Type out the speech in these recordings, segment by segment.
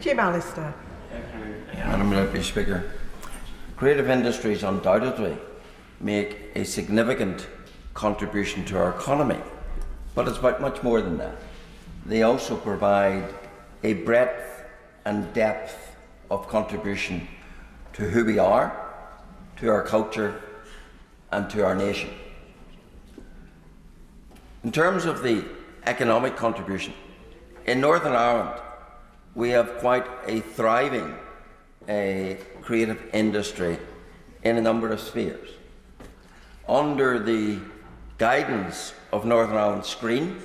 Jim Allister. Madam Deputy Speaker, creative industries undoubtedly make a significant contribution to our economy, but it's about much more than that. They also provide a breadth and depth of contribution to who we are, to our culture, and to our nation. In terms of the economic contribution, in Northern Ireland, we have quite a thriving creative industry in a number of spheres. Under the guidance of Northern Ireland Screen,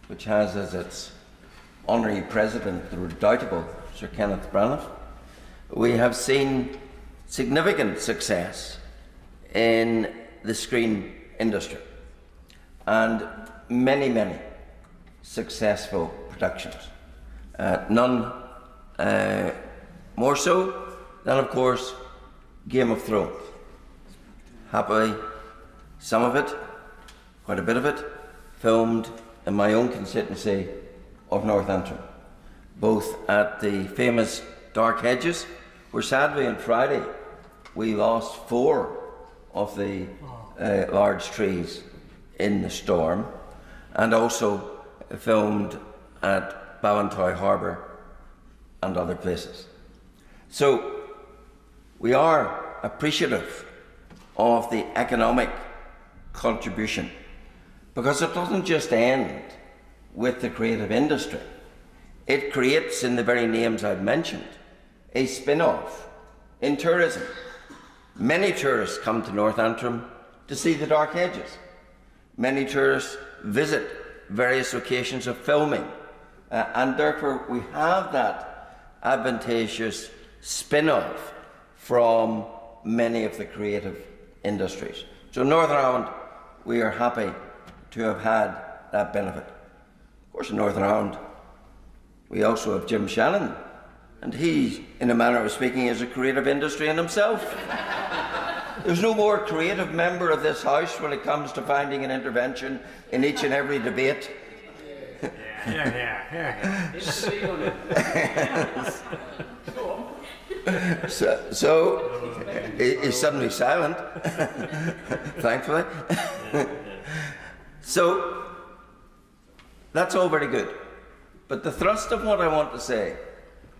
which has as its honorary president the redoubtable Sir Kenneth Branagh, we have seen significant success in the screen industry and many successful productions. None more so than, of course, Game of Thrones. Happily, some of it, quite a bit of it, filmed in my own constituency of North Antrim, both at the famous Dark Hedges, where sadly on Friday we lost 4 of the large trees in the storm, and also filmed at Ballantoy Harbour and other places. So we are appreciative of the economic contribution, because it doesn't just end with the creative industry. It creates, in the very names I've mentioned, a spin-off in tourism. Many tourists come to North Antrim to see the Dark Hedges. Many tourists visit various locations of filming, and therefore we have that advantageous spin-off from many of the creative industries. So in Northern Ireland, we are happy to have had that benefit. Of course, in Northern Ireland, we also have Jim Shannon, and he, in a manner of speaking, is a creative industry in himself. There's no more creative member of this House when it comes to finding an intervention in each and every debate. So he's suddenly silent, thankfully. So that's all very good. But the thrust of what I want to say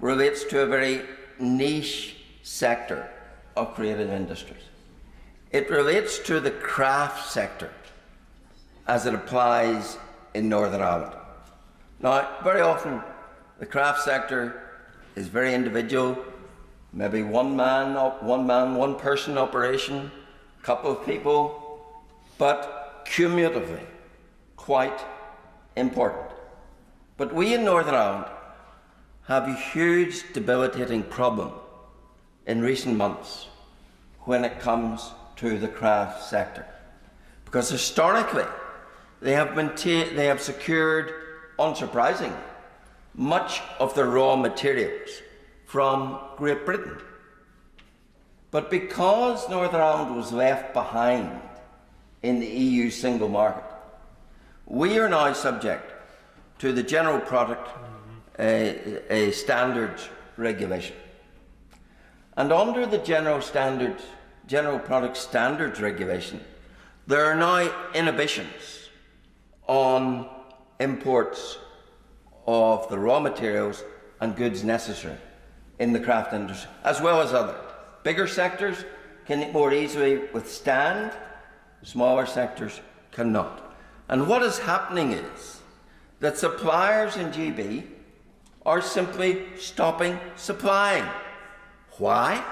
relates to a very niche sector of creative industries. It relates to the craft sector as it applies in Northern Ireland. Now, very often the craft sector is very individual, maybe one person operation, a couple of people, but cumulatively quite important. But we in Northern Ireland have a huge debilitating problem in recent months when it comes to the craft sector, because historically they have secured, unsurprisingly, much of the raw materials from Great Britain. But because Northern Ireland was left behind in the EU single market, we are now subject to the General Product Standards Regulation. And under the General Product Standards Regulation, there are now inhibitions on imports of the raw materials and goods necessary in the craft industry, as well as other. Bigger sectors can more easily withstand, smaller sectors cannot. And what is happening is that suppliers in GB are simply stopping supplying. Why?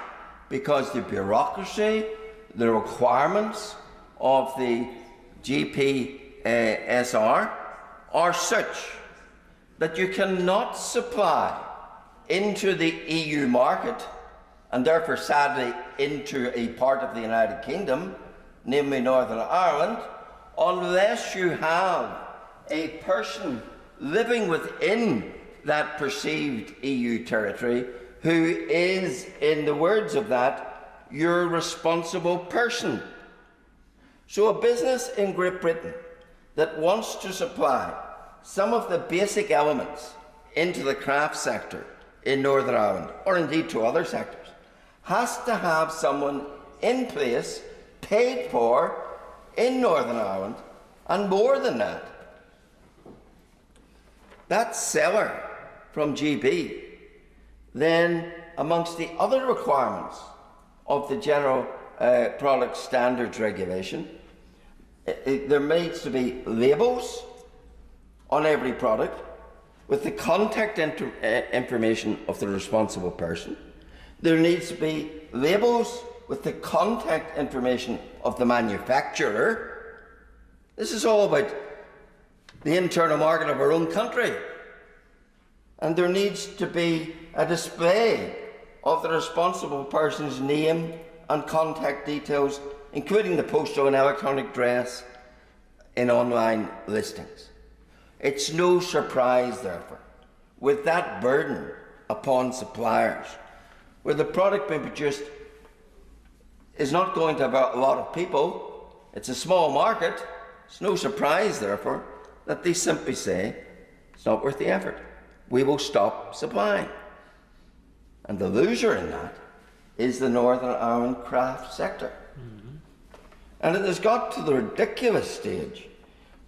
Because the bureaucracy, the requirements of the GPSR are such that you cannot supply into the EU market, and therefore sadly into a part of the United Kingdom, namely Northern Ireland, unless you have a person living within that perceived EU territory who is, in the words of that, your responsible person. So a business in Great Britain that wants to supply some of the basic elements into the craft sector in Northern Ireland, or indeed to other sectors, has to have someone in place, paid for, in Northern Ireland, and more than that. That seller from GB, then, amongst the other requirements of the General Product Standards Regulation, there needs to be labels on every product with the contact information of the responsible person. There needs to be labels with the contact information of the manufacturer. This is all about the internal market of our own country. And there needs to be a display of the responsible person's name and contact details, including the postal and electronic address, in online listings. It's no surprise, therefore, with that burden upon suppliers, where the product being produced is not going to a lot of people, it's a small market, it's no surprise, therefore, that they simply say, it's not worth the effort. We will stop supplying. And the loser in that is the Northern Ireland craft sector. And it has got to the ridiculous stage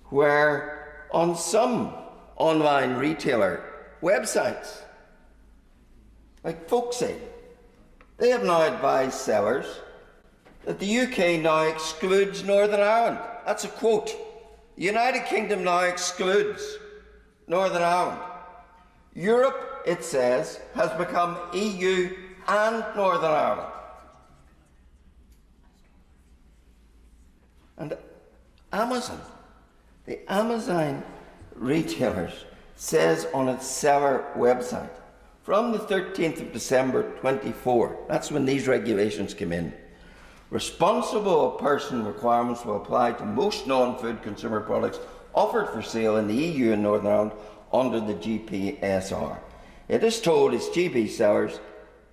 where on some online retailer websites, like Folksy, they have now advised sellers that the UK now excludes Northern Ireland. That's a quote. The United Kingdom now excludes Northern Ireland. Europe, it says, has become EU and Northern Ireland. And Amazon, the Amazon retailers, says on its seller website, from the 13th of December 24, that's when these regulations came in, responsible person requirements will apply to most non-food consumer products offered for sale in the EU and Northern Ireland under the GPSR. It is told its GB sellers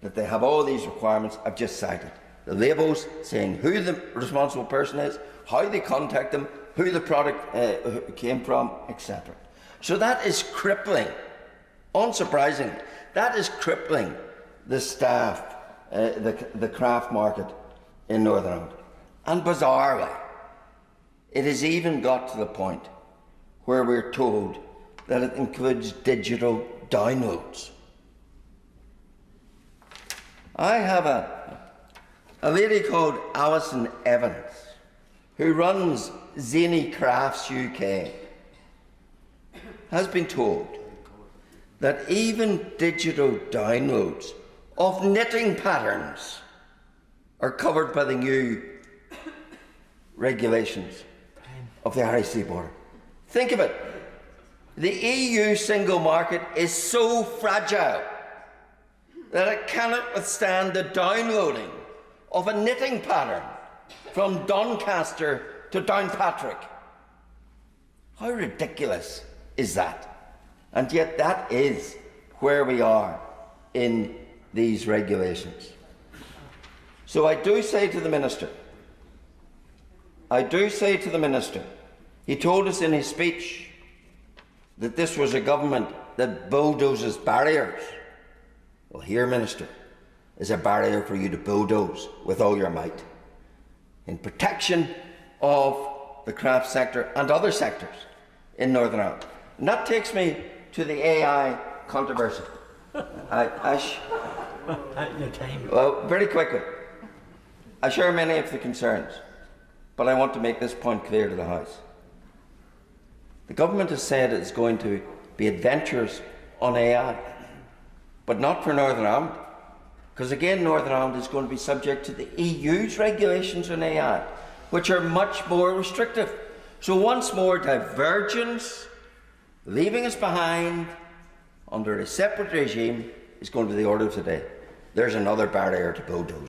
that they have all these requirements I've just cited. The labels saying who the responsible person is, how they contact them, who the product came from, etc. So that is crippling, unsurprisingly, that is crippling the staff, the craft market in Northern Ireland. And bizarrely, it has even got to the point where we're told that it includes digital downloads. I have a lady called Alison Evans who runs Zany Crafts UK, has been told that even digital downloads of knitting patterns are covered by the new regulations of the RIC border. Think of it. The EU single market is so fragile that it cannot withstand the downloading of a knitting pattern from Doncaster to Downpatrick. How ridiculous is that? And yet that is where we are in these regulations. So I do say to the Minister, he told us in his speech that this was a government that bulldozes barriers. Well, here, Minister, is a barrier for you to bulldoze with all your might in protection of the craft sector and other sectors in Northern Ireland. And that takes me to the AI controversy. Well, very quickly. I share many of the concerns, but I want to make this point clear to the House. The government has said it's going to be adventurous on AI, but not for Northern Ireland, because again Northern Ireland is going to be subject to the EU's regulations on AI, which are much more restrictive. So once more, divergence, leaving us behind under a separate regime, is going to be the order of the day. There's another barrier to bulldoze.